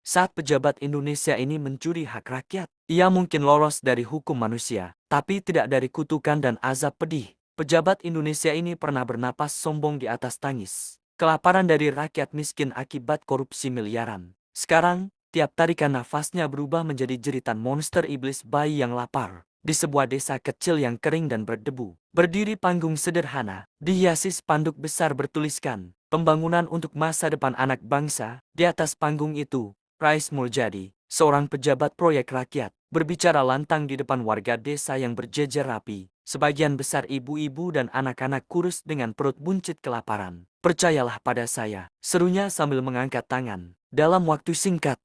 Saat pejabat Indonesia ini mencuri hak rakyat, ia mungkin lolos dari hukum manusia, tapi tidak dari kutukan dan azab pedih. Pejabat Indonesia ini pernah bernapas sombong di atas tangis kelaparan dari rakyat miskin akibat korupsi miliaran. Sekarang, tiap tarikan nafasnya berubah menjadi jeritan monster iblis bayi yang lapar. Di sebuah desa kecil yang kering dan berdebu, berdiri panggung sederhana, dihiasi spanduk besar bertuliskan, "Pembangunan untuk masa depan anak bangsa." Di atas panggung itu, Rais Muljadi, seorang pejabat proyek rakyat, berbicara lantang di depan warga desa yang berjejer rapi. Sebagian besar ibu-ibu dan anak-anak kurus dengan perut buncit kelaparan. "Percayalah pada saya," serunya sambil mengangkat tangan. "Dalam waktu singkat,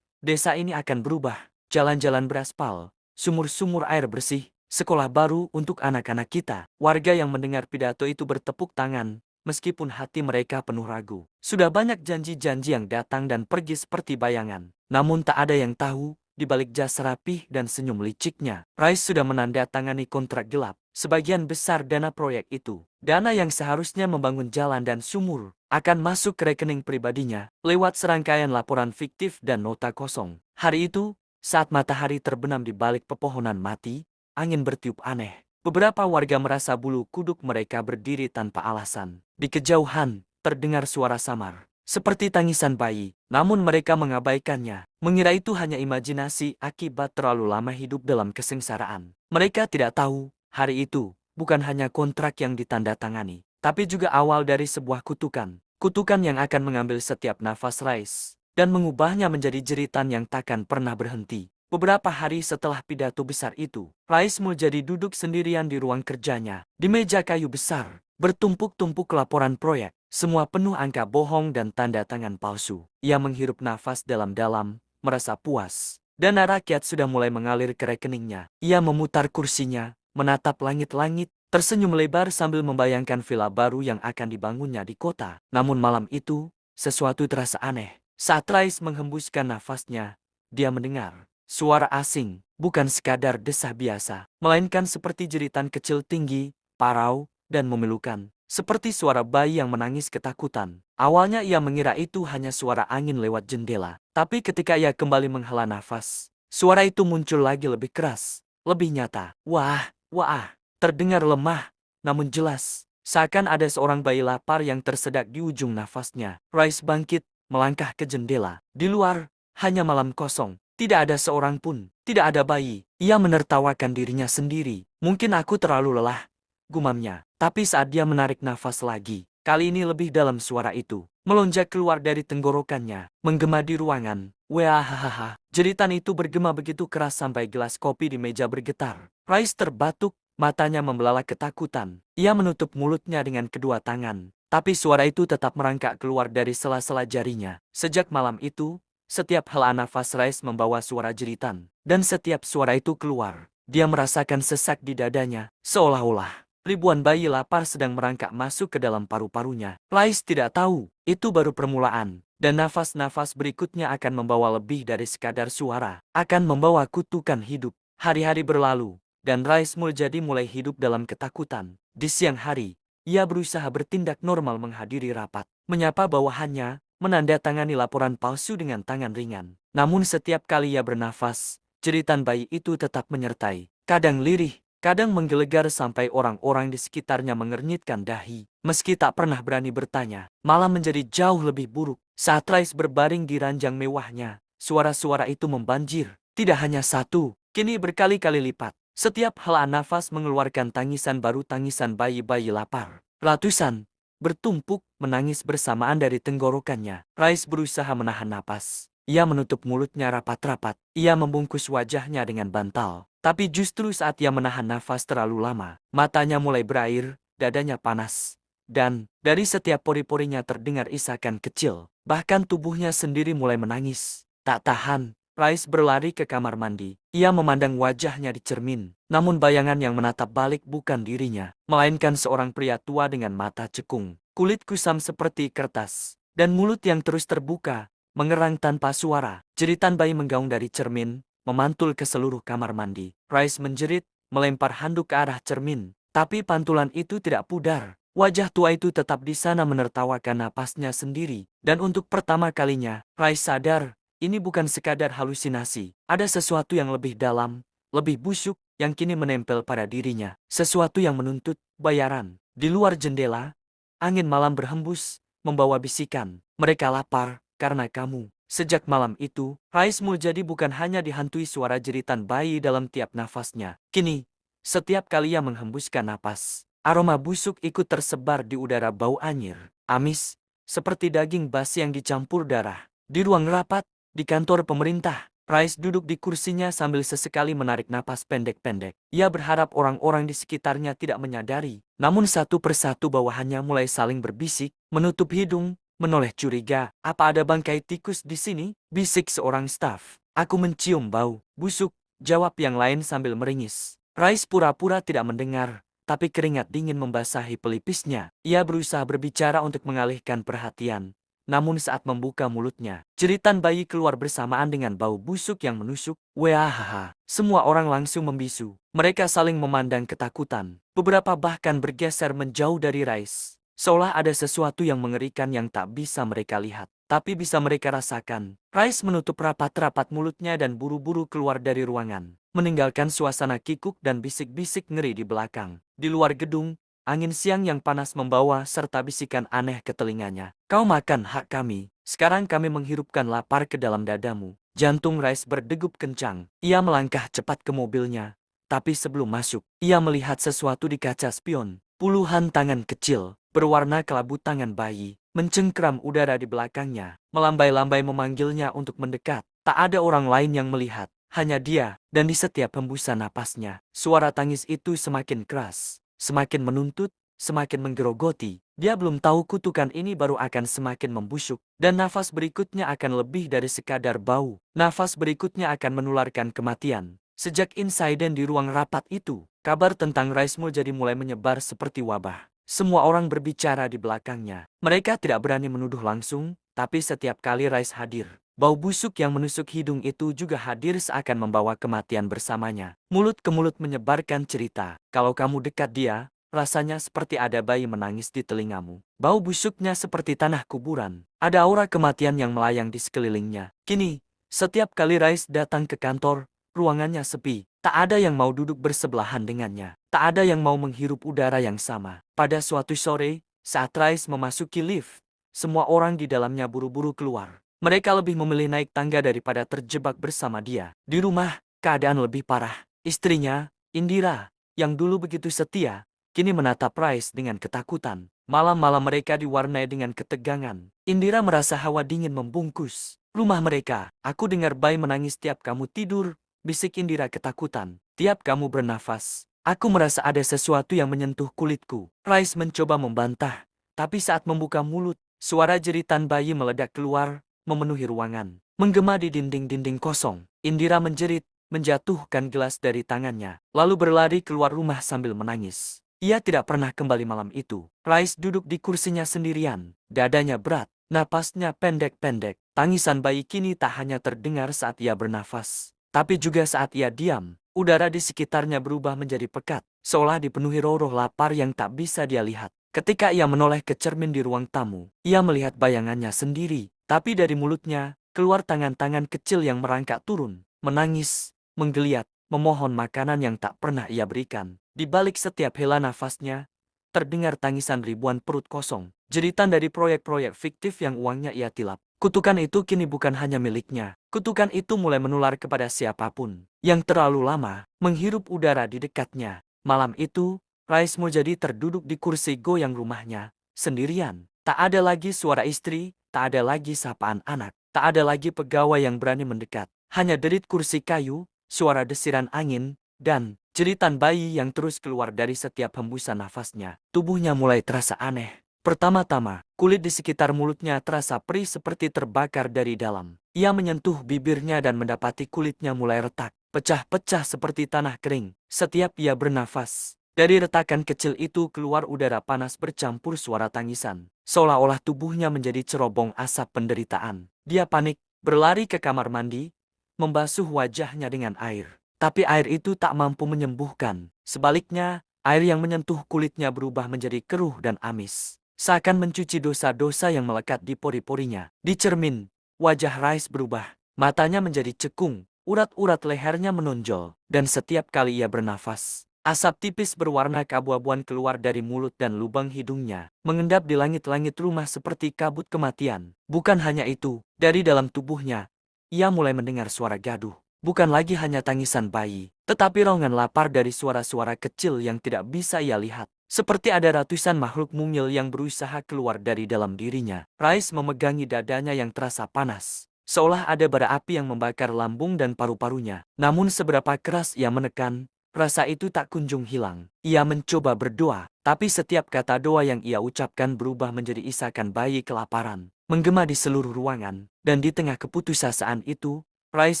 desa ini akan berubah. Jalan-jalan beraspal, sumur-sumur air bersih, sekolah baru untuk anak-anak kita." Warga yang mendengar pidato itu bertepuk tangan, meskipun hati mereka penuh ragu. Sudah banyak janji-janji yang datang dan pergi seperti bayangan. Namun tak ada yang tahu, di balik jas rapih dan senyum liciknya, Rais sudah menandatangani kontrak gelap. Sebagian besar dana proyek itu, dana yang seharusnya membangun jalan dan sumur, akan masuk ke rekening pribadinya lewat serangkaian laporan fiktif dan nota kosong. Hari itu, saat matahari terbenam di balik pepohonan mati, angin bertiup aneh. Beberapa warga merasa bulu kuduk mereka berdiri tanpa alasan. Di kejauhan, terdengar suara samar, seperti tangisan bayi, namun mereka mengabaikannya, mengira itu hanya imajinasi akibat terlalu lama hidup dalam kesengsaraan. Mereka tidak tahu, hari itu bukan hanya kontrak yang ditandatangani, tapi juga awal dari sebuah kutukan. Kutukan yang akan mengambil setiap nafas Rais dan mengubahnya menjadi jeritan yang takkan pernah berhenti. Beberapa hari setelah pidato besar itu, Rais Muljadi duduk sendirian di ruang kerjanya. Di meja kayu besar, bertumpuk-tumpuk laporan proyek, semua penuh angka bohong dan tanda tangan palsu. Ia menghirup nafas dalam-dalam, merasa puas. Dana rakyat sudah mulai mengalir ke rekeningnya. Ia memutar kursinya, menatap langit-langit, tersenyum lebar sambil membayangkan villa baru yang akan dibangunnya di kota. Namun malam itu, sesuatu terasa aneh. Saat Rais menghembuskan nafasnya, dia mendengar suara asing, bukan sekadar desah biasa, melainkan seperti jeritan kecil tinggi, parau, dan memilukan. Seperti suara bayi yang menangis ketakutan. Awalnya ia mengira itu hanya suara angin lewat jendela. Tapi ketika ia kembali menghela nafas, suara itu muncul lagi lebih keras, lebih nyata. Wah, wah, terdengar lemah, namun jelas. Seakan ada seorang bayi lapar yang tersedak di ujung nafasnya. Rais bangkit, melangkah ke jendela. Di luar, hanya malam kosong. Tidak ada seorang pun. Tidak ada bayi. Ia menertawakan dirinya sendiri. "Mungkin aku terlalu lelah," gumamnya. Tapi saat dia menarik nafas lagi, kali ini lebih dalam suara itu melonjak keluar dari tenggorokannya, menggema di ruangan. Wahahaha. Jeritan itu bergema begitu keras sampai gelas kopi di meja bergetar. Rais terbatuk, matanya membelalak ketakutan. Ia menutup mulutnya dengan kedua tangan. Tapi suara itu tetap merangkak keluar dari sela-sela jarinya. Sejak malam itu, setiap hela nafas Rais membawa suara jeritan. Dan setiap suara itu keluar, dia merasakan sesak di dadanya, seolah-olah ribuan bayi lapar sedang merangkak masuk ke dalam paru-parunya. Rais tidak tahu, itu baru permulaan. Dan nafas-nafas berikutnya akan membawa lebih dari sekadar suara. Akan membawa kutukan hidup. Hari-hari berlalu, dan Rais Muljadi mulai hidup dalam ketakutan. Di siang hari, ia berusaha bertindak normal menghadiri rapat, menyapa bawahannya, menandatangani laporan palsu dengan tangan ringan. Namun setiap kali ia bernafas, jeritan bayi itu tetap menyertai. Kadang lirih, kadang menggelegar sampai orang-orang di sekitarnya mengernyitkan dahi. Meski tak pernah berani bertanya, malah menjadi jauh lebih buruk. Saat Rais berbaring di ranjang mewahnya, suara-suara itu membanjir. Tidak hanya satu, kini berkali-kali lipat. Setiap hela nafas mengeluarkan tangisan baru, tangisan bayi-bayi lapar. Ratusan, bertumpuk, menangis bersamaan dari tenggorokannya. Rais berusaha menahan napas. Ia menutup mulutnya rapat-rapat. Ia membungkus wajahnya dengan bantal. Tapi justru saat ia menahan nafas terlalu lama, matanya mulai berair, dadanya panas. Dan, dari setiap pori-porinya terdengar isakan kecil. Bahkan tubuhnya sendiri mulai menangis. Tak tahan, Rais berlari ke kamar mandi. Ia memandang wajahnya di cermin. Namun bayangan yang menatap balik bukan dirinya, melainkan seorang pria tua dengan mata cekung, kulit kusam seperti kertas, dan mulut yang terus terbuka, mengerang tanpa suara. Jeritan bayi menggaung dari cermin, memantul ke seluruh kamar mandi. Rais menjerit, melempar handuk ke arah cermin. Tapi pantulan itu tidak pudar. Wajah tua itu tetap di sana menertawakan napasnya sendiri. Dan untuk pertama kalinya, Rais sadar ini bukan sekadar halusinasi. Ada sesuatu yang lebih dalam, lebih busuk, yang kini menempel pada dirinya. Sesuatu yang menuntut bayaran. Di luar jendela, angin malam berhembus, membawa bisikan. Mereka lapar, karena kamu. Sejak malam itu, Rais Muljadi bukan hanya dihantui suara jeritan bayi dalam tiap nafasnya. Kini, setiap kali ia menghembuskan napas, aroma busuk ikut tersebar di udara, bau anyir, amis, seperti daging basi yang dicampur darah. Di ruang rapat, di kantor pemerintah, Rais duduk di kursinya sambil sesekali menarik napas pendek-pendek. Ia berharap orang-orang di sekitarnya tidak menyadari. Namun satu persatu bawahannya mulai saling berbisik, menutup hidung, menoleh curiga. Apa ada bangkai tikus di sini? Bisik seorang staf. Aku mencium bau busuk, jawab yang lain sambil meringis. Rais pura-pura tidak mendengar, tapi keringat dingin membasahi pelipisnya. Ia berusaha berbicara untuk mengalihkan perhatian. Namun saat membuka mulutnya, jeritan bayi keluar bersamaan dengan bau busuk yang menusuk. Wahaha, semua orang langsung membisu. Mereka saling memandang ketakutan. Beberapa bahkan bergeser menjauh dari Rais. Seolah ada sesuatu yang mengerikan yang tak bisa mereka lihat, tapi bisa mereka rasakan. Rais menutup rapat-rapat mulutnya dan buru-buru keluar dari ruangan, meninggalkan suasana kikuk dan bisik-bisik ngeri di belakang. Di luar gedung, angin siang yang panas membawa serta bisikan aneh ke telinganya. Kau makan hak kami, sekarang kami menghirupkan lapar ke dalam dadamu. Jantung Rais berdegup kencang. Ia melangkah cepat ke mobilnya. Tapi sebelum masuk, ia melihat sesuatu di kaca spion. Puluhan tangan kecil, berwarna kelabu tangan bayi, mencengkram udara di belakangnya. Melambai-lambai memanggilnya untuk mendekat. Tak ada orang lain yang melihat, hanya dia, dan di setiap hembusan napasnya, suara tangis itu semakin keras. Semakin menuntut, semakin menggerogoti. Dia belum tahu kutukan ini baru akan semakin membusuk. Dan nafas berikutnya akan lebih dari sekadar bau. Nafas berikutnya akan menularkan kematian. Sejak insiden di ruang rapat itu, kabar tentang Rais Muljadi mulai menyebar seperti wabah. Semua orang berbicara di belakangnya. Mereka tidak berani menuduh langsung, tapi setiap kali Rais hadir, bau busuk yang menusuk hidung itu juga hadir seakan membawa kematian bersamanya. Mulut ke mulut menyebarkan cerita. Kalau kamu dekat dia, rasanya seperti ada bayi menangis di telingamu. Bau busuknya seperti tanah kuburan. Ada aura kematian yang melayang di sekelilingnya. Kini, setiap kali Rais datang ke kantor, ruangannya sepi. Tak ada yang mau duduk bersebelahan dengannya. Tak ada yang mau menghirup udara yang sama. Pada suatu sore, saat Rais memasuki lift, semua orang di dalamnya buru-buru keluar. Mereka lebih memilih naik tangga daripada terjebak bersama dia. Di rumah, keadaan lebih parah. Istrinya, Indira, yang dulu begitu setia, kini menatap Rais dengan ketakutan. Malam-malam mereka diwarnai dengan ketegangan. Indira merasa hawa dingin membungkus rumah mereka. Aku dengar bayi menangis tiap kamu tidur, bisik Indira ketakutan. Tiap kamu bernafas, aku merasa ada sesuatu yang menyentuh kulitku. Rais mencoba membantah, tapi saat membuka mulut, suara jeritan bayi meledak keluar, memenuhi ruangan, menggema di dinding-dinding kosong. Indira menjerit, menjatuhkan gelas dari tangannya, lalu berlari keluar rumah sambil menangis. Ia tidak pernah kembali malam itu. Rais duduk di kursinya sendirian, dadanya berat, napasnya pendek-pendek. Tangisan bayi kini tak hanya terdengar saat ia bernafas, tapi juga saat ia diam. Udara di sekitarnya berubah menjadi pekat, seolah dipenuhi roh-roh lapar yang tak bisa dia lihat. Ketika ia menoleh ke cermin di ruang tamu, ia melihat bayangannya sendiri. Tapi dari mulutnya, keluar tangan-tangan kecil yang merangkak turun, menangis, menggeliat, memohon makanan yang tak pernah ia berikan. Di balik setiap hela nafasnya, terdengar tangisan ribuan perut kosong, jeritan dari proyek-proyek fiktif yang uangnya ia tilap. Kutukan itu kini bukan hanya miliknya. Kutukan itu mulai menular kepada siapapun yang terlalu lama menghirup udara di dekatnya. Malam itu, Rais Muljadi terduduk di kursi goyang rumahnya, sendirian. Tak ada lagi suara istri, tak ada lagi sapaan anak, tak ada lagi pegawai yang berani mendekat. Hanya derit kursi kayu, suara desiran angin, dan jeritan bayi yang terus keluar dari setiap hembusan nafasnya. Tubuhnya mulai terasa aneh. Pertama-tama, kulit di sekitar mulutnya terasa perih seperti terbakar dari dalam. Ia menyentuh bibirnya dan mendapati kulitnya mulai retak, pecah-pecah seperti tanah kering. Setiap ia bernafas, dari retakan kecil itu keluar udara panas bercampur suara tangisan. Seolah-olah tubuhnya menjadi cerobong asap penderitaan. Dia panik, berlari ke kamar mandi, membasuh wajahnya dengan air. Tapi air itu tak mampu menyembuhkan. Sebaliknya, air yang menyentuh kulitnya berubah menjadi keruh dan amis, seakan mencuci dosa-dosa yang melekat di pori-porinya. Di cermin, wajah Rais berubah. Matanya menjadi cekung, urat-urat lehernya menonjol, dan setiap kali ia bernafas, asap tipis berwarna keabu-abuan keluar dari mulut dan lubang hidungnya, mengendap di langit-langit rumah seperti kabut kematian. Bukan hanya itu, dari dalam tubuhnya, ia mulai mendengar suara gaduh. Bukan lagi hanya tangisan bayi, tetapi raungan lapar dari suara-suara kecil yang tidak bisa ia lihat. Seperti ada ratusan makhluk mungil yang berusaha keluar dari dalam dirinya. Rais memegangi dadanya yang terasa panas, seolah ada bara api yang membakar lambung dan paru-parunya. Namun seberapa keras ia menekan, rasa itu tak kunjung hilang. Ia mencoba berdoa, tapi setiap kata doa yang ia ucapkan berubah menjadi isakan bayi kelaparan, menggema di seluruh ruangan. Dan di tengah keputusasaan itu, Rais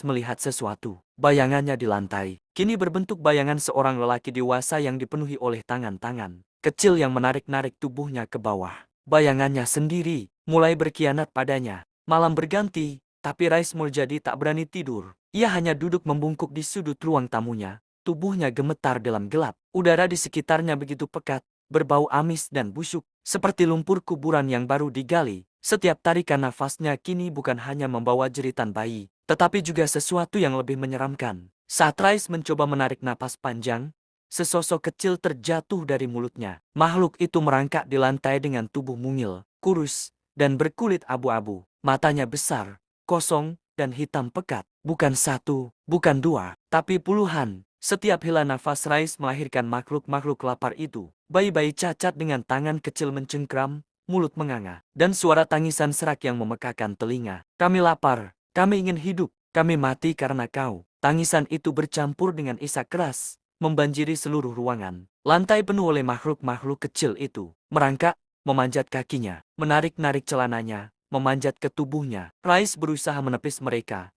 melihat sesuatu. Bayangannya di lantai kini berbentuk bayangan seorang lelaki dewasa yang dipenuhi oleh tangan-tangan kecil yang menarik-narik tubuhnya ke bawah. Bayangannya sendiri mulai berkhianat padanya. Malam berganti, tapi Rais Muljadi tak berani tidur. Ia hanya duduk membungkuk di sudut ruang tamunya. Tubuhnya gemetar dalam gelap. Udara di sekitarnya begitu pekat, berbau amis dan busuk, seperti lumpur kuburan yang baru digali. Setiap tarikan nafasnya kini bukan hanya membawa jeritan bayi, tetapi juga sesuatu yang lebih menyeramkan. Saat Rais mencoba menarik napas panjang, sesosok kecil terjatuh dari mulutnya. Makhluk itu merangkak di lantai dengan tubuh mungil, kurus, dan berkulit abu-abu. Matanya besar, kosong, dan hitam pekat. Bukan satu, bukan dua, tapi puluhan. Setiap hela nafas Rais melahirkan makhluk-makhluk lapar itu. Bayi-bayi cacat dengan tangan kecil mencengkram, mulut menganga, dan suara tangisan serak yang memekakan telinga. Kami lapar, kami ingin hidup, kami mati karena kau. Tangisan itu bercampur dengan isak keras, membanjiri seluruh ruangan. Lantai penuh oleh makhluk-makhluk kecil itu. Merangkak, memanjat kakinya, menarik-narik celananya, memanjat ke tubuhnya. Rais berusaha menepis mereka,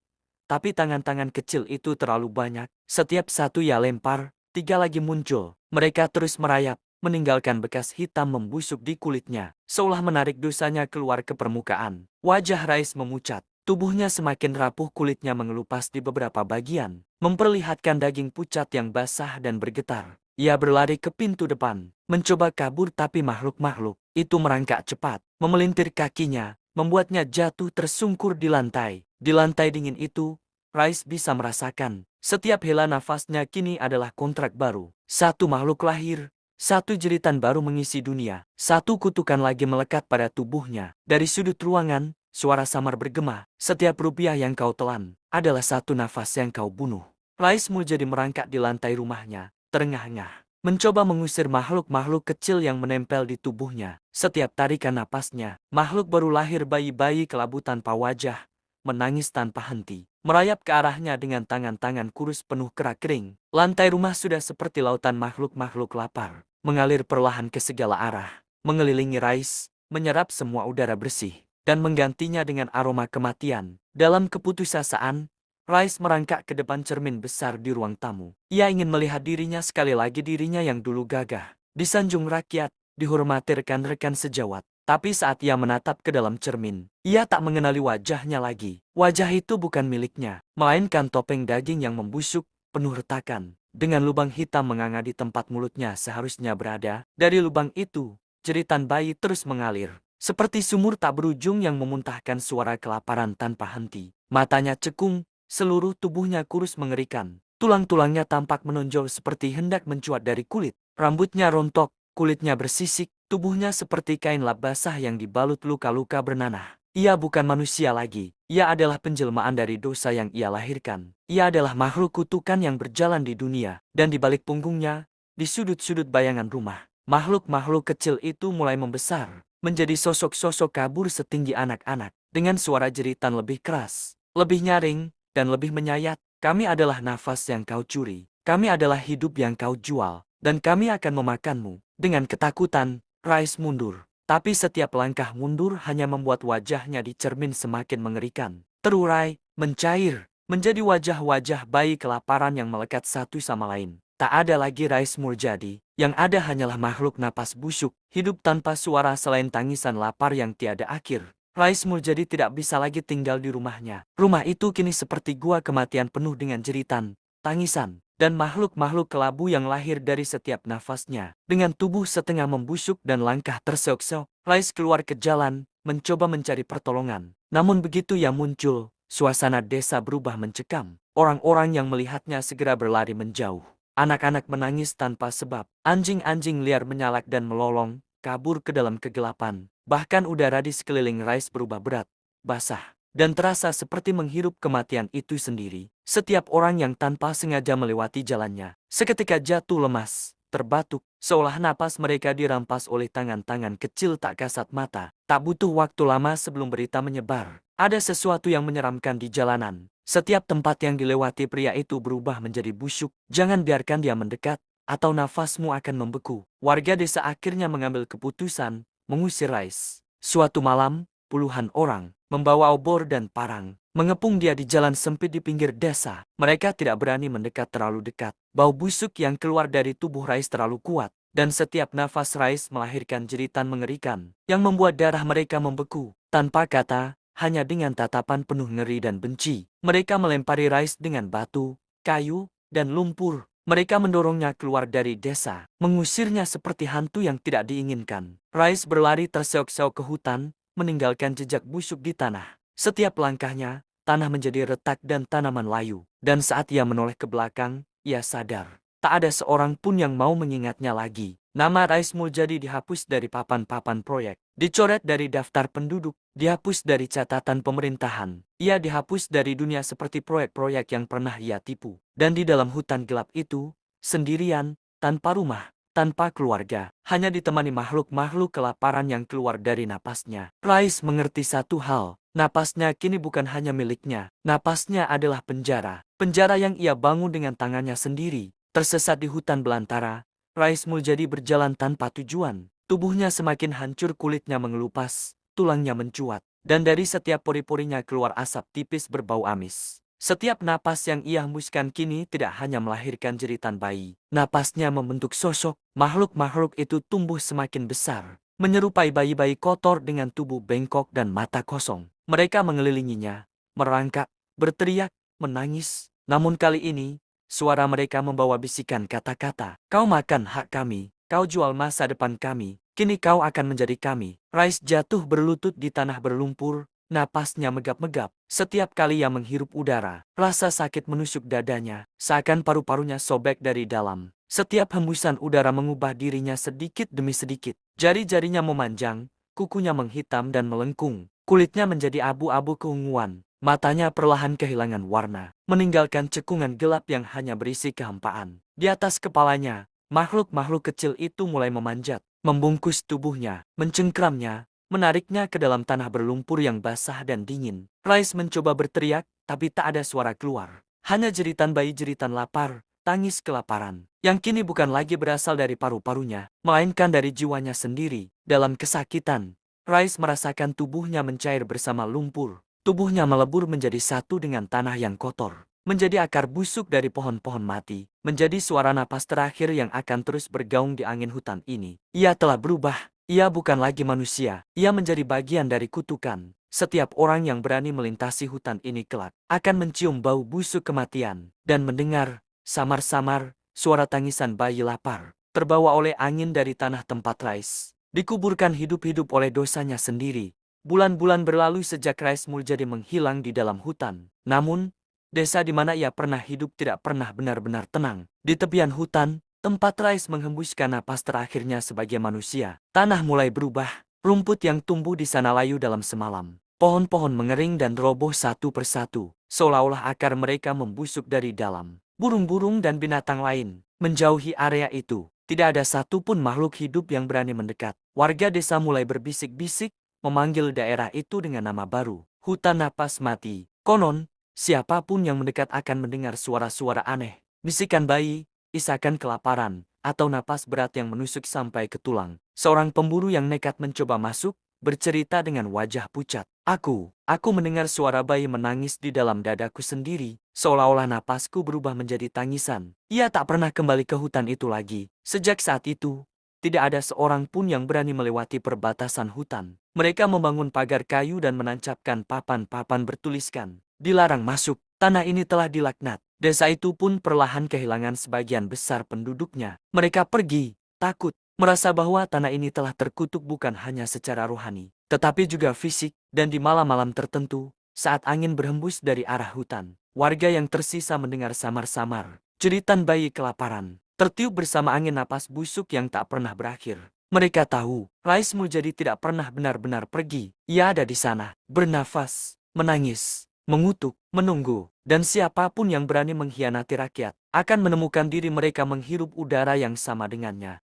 tapi tangan-tangan kecil itu terlalu banyak. Setiap satu ia lempar, tiga lagi muncul. Mereka terus merayap, meninggalkan bekas hitam membusuk di kulitnya, seolah menarik dosanya keluar ke permukaan. Wajah Rais memucat, tubuhnya semakin rapuh, kulitnya mengelupas di beberapa bagian, memperlihatkan daging pucat yang basah dan bergetar. Ia berlari ke pintu depan, mencoba kabur, tapi makhluk-makhluk itu merangkak cepat, memelintir kakinya, membuatnya jatuh tersungkur di lantai. Di lantai dingin itu, Rais bisa merasakan, setiap hela nafasnya kini adalah kontrak baru. Satu makhluk lahir, satu jeritan baru mengisi dunia, satu kutukan lagi melekat pada tubuhnya. Dari sudut ruangan, suara samar bergema, setiap rupiah yang kau telan adalah satu nafas yang kau bunuh. Rais Muljadi merangkak di lantai rumahnya, terengah-engah, mencoba mengusir makhluk-makhluk kecil yang menempel di tubuhnya. Setiap tarikan napasnya, makhluk baru lahir, bayi-bayi kelabu tanpa wajah, menangis tanpa henti, merayap ke arahnya dengan tangan-tangan kurus penuh kerak kering. Lantai rumah sudah seperti lautan makhluk-makhluk lapar, mengalir perlahan ke segala arah, mengelilingi Rais, menyerap semua udara bersih, dan menggantinya dengan aroma kematian. Dalam keputusasaan, Rais merangkak ke depan cermin besar di ruang tamu. Ia ingin melihat dirinya sekali lagi, dirinya yang dulu gagah, disanjung rakyat, dihormati rekan-rekan sejawat. Tapi saat ia menatap ke dalam cermin, ia tak mengenali wajahnya lagi. Wajah itu bukan miliknya, melainkan topeng daging yang membusuk, penuh retakan, dengan lubang hitam menganga di tempat mulutnya seharusnya berada. Dari lubang itu, jeritan bayi terus mengalir, seperti sumur tak berujung yang memuntahkan suara kelaparan tanpa henti. Matanya cekung, seluruh tubuhnya kurus mengerikan. Tulang-tulangnya tampak menonjol seperti hendak mencuat dari kulit. Rambutnya rontok, kulitnya bersisik, tubuhnya seperti kain lap basah yang dibalut luka-luka bernanah. Ia bukan manusia lagi. Ia adalah penjelmaan dari dosa yang ia lahirkan. Ia adalah makhluk kutukan yang berjalan di dunia. Dan di balik punggungnya, di sudut-sudut bayangan rumah, makhluk-makhluk kecil itu mulai membesar, menjadi sosok-sosok kabur setinggi anak-anak. Dengan suara jeritan lebih keras, lebih nyaring, dan lebih menyayat. Kami adalah nafas yang kau curi. Kami adalah hidup yang kau jual. Dan kami akan memakanmu. Dengan ketakutan, Rais mundur. Tapi setiap langkah mundur hanya membuat wajahnya di cermin semakin mengerikan. Terurai, mencair, menjadi wajah-wajah bayi kelaparan yang melekat satu sama lain. Tak ada lagi Rais Muljadi, yang ada hanyalah makhluk napas busuk, hidup tanpa suara selain tangisan lapar yang tiada akhir. Rais Muljadi tidak bisa lagi tinggal di rumahnya. Rumah itu kini seperti gua kematian penuh dengan jeritan, tangisan, dan makhluk-makhluk kelabu yang lahir dari setiap nafasnya. Dengan tubuh setengah membusuk dan langkah terseok-seok, Rais keluar ke jalan, mencoba mencari pertolongan. Namun begitu ia muncul, suasana desa berubah mencekam. Orang-orang yang melihatnya segera berlari menjauh. Anak-anak menangis tanpa sebab. Anjing-anjing liar menyalak dan melolong, kabur ke dalam kegelapan. Bahkan udara di sekeliling Rais berubah berat, basah, dan terasa seperti menghirup kematian itu sendiri. Setiap orang yang tanpa sengaja melewati jalannya, seketika jatuh lemas, terbatuk, seolah napas mereka dirampas oleh tangan-tangan kecil tak kasat mata. Tak butuh waktu lama sebelum berita menyebar. Ada sesuatu yang menyeramkan di jalanan. Setiap tempat yang dilewati pria itu berubah menjadi busuk. Jangan biarkan dia mendekat, atau nafasmu akan membeku. Warga desa akhirnya mengambil keputusan, mengusir Rais. Suatu malam, puluhan orang, membawa obor dan parang, mengepung dia di jalan sempit di pinggir desa. Mereka tidak berani mendekat terlalu dekat. Bau busuk yang keluar dari tubuh Rais terlalu kuat, dan setiap nafas Rais melahirkan jeritan mengerikan, yang membuat darah mereka membeku. Tanpa kata, hanya dengan tatapan penuh ngeri dan benci, mereka melempari Rais dengan batu, kayu, dan lumpur. Mereka mendorongnya keluar dari desa, mengusirnya seperti hantu yang tidak diinginkan. Rais berlari terseok-seok ke hutan, meninggalkan jejak busuk di tanah. Setiap langkahnya, tanah menjadi retak dan tanaman layu. Dan saat ia menoleh ke belakang, ia sadar, tak ada seorang pun yang mau mengingatnya lagi. Nama Rais Muljadi dihapus dari papan-papan proyek, dicoret dari daftar penduduk, dihapus dari catatan pemerintahan. Ia dihapus dari dunia seperti proyek-proyek yang pernah ia tipu. Dan di dalam hutan gelap itu, sendirian, tanpa rumah, tanpa keluarga, hanya ditemani makhluk-makhluk kelaparan yang keluar dari napasnya. Rais mengerti satu hal, napasnya kini bukan hanya miliknya, napasnya adalah penjara. Penjara yang ia bangun dengan tangannya sendiri. Tersesat di hutan belantara, Rais Muljadi berjalan tanpa tujuan. Tubuhnya semakin hancur, kulitnya mengelupas, tulangnya mencuat, dan dari setiap pori-porinya keluar asap tipis berbau amis. Setiap napas yang ia hembuskan kini tidak hanya melahirkan jeritan bayi. Napasnya membentuk sosok, makhluk-makhluk itu tumbuh semakin besar, menyerupai bayi-bayi kotor dengan tubuh bengkok dan mata kosong. Mereka mengelilinginya, merangkak, berteriak, menangis. Namun kali ini, suara mereka membawa bisikan kata-kata. Kau makan hak kami, kau jual masa depan kami, kini kau akan menjadi kami. Rais jatuh berlutut di tanah berlumpur, napasnya megap-megap. Setiap kali ia menghirup udara, rasa sakit menusuk dadanya, seakan paru-parunya sobek dari dalam. Setiap hembusan udara mengubah dirinya sedikit demi sedikit. Jari-jarinya memanjang, kukunya menghitam dan melengkung. Kulitnya menjadi abu-abu keunguan. Matanya perlahan kehilangan warna, meninggalkan cekungan gelap yang hanya berisi kehampaan. Di atas kepalanya, makhluk-makhluk kecil itu mulai memanjat, membungkus tubuhnya, mencengkramnya, menariknya ke dalam tanah berlumpur yang basah dan dingin. Rais mencoba berteriak, tapi tak ada suara keluar. Hanya jeritan bayi, jeritan lapar, tangis kelaparan, yang kini bukan lagi berasal dari paru-parunya, melainkan dari jiwanya sendiri. Dalam kesakitan, Rais merasakan tubuhnya mencair bersama lumpur. Tubuhnya melebur menjadi satu dengan tanah yang kotor, menjadi akar busuk dari pohon-pohon mati, menjadi suara napas terakhir yang akan terus bergaung di angin hutan ini. Ia telah berubah, ia bukan lagi manusia, ia menjadi bagian dari kutukan. Setiap orang yang berani melintasi hutan ini kelak akan mencium bau busuk kematian, dan mendengar, samar-samar, suara tangisan bayi lapar, terbawa oleh angin dari tanah tempat Rais dikuburkan hidup-hidup oleh dosanya sendiri. Bulan-bulan berlalu sejak Rais Muljadi menghilang di dalam hutan. Namun, desa di mana ia pernah hidup tidak pernah benar-benar tenang. Di tepian hutan, tempat Rais menghembuskan napas terakhirnya sebagai manusia, tanah mulai berubah. Rumput yang tumbuh di sana layu dalam semalam. Pohon-pohon mengering dan roboh satu persatu, seolah-olah akar mereka membusuk dari dalam. Burung-burung dan binatang lain menjauhi area itu. Tidak ada satupun makhluk hidup yang berani mendekat. Warga desa mulai berbisik-bisik, memanggil daerah itu dengan nama baru, hutan napas mati. Konon, siapapun yang mendekat akan mendengar suara-suara aneh, bisikan bayi, isakan kelaparan, atau napas berat yang menusuk sampai ke tulang. Seorang pemburu yang nekat mencoba masuk, bercerita dengan wajah pucat. Aku mendengar suara bayi menangis di dalam dadaku sendiri, seolah-olah napasku berubah menjadi tangisan. Ia tak pernah kembali ke hutan itu lagi. Sejak saat itu, tidak ada seorang pun yang berani melewati perbatasan hutan. Mereka membangun pagar kayu dan menancapkan papan-papan bertuliskan, "Dilarang masuk." Tanah ini telah dilaknat. Desa itu pun perlahan kehilangan sebagian besar penduduknya. Mereka pergi, takut, merasa bahwa tanah ini telah terkutuk bukan hanya secara rohani, tetapi juga fisik, dan di malam-malam tertentu, Saat angin berhembus dari arah hutan, warga yang tersisa mendengar samar-samar jeritan bayi kelaparan, tertiup bersama angin napas busuk yang tak pernah berakhir. Mereka tahu, Rais Muljadi tidak pernah benar-benar pergi. Ia ada di sana, bernafas, menangis, mengutuk, menunggu, dan siapapun yang berani mengkhianati rakyat akan menemukan diri mereka menghirup udara yang sama dengannya.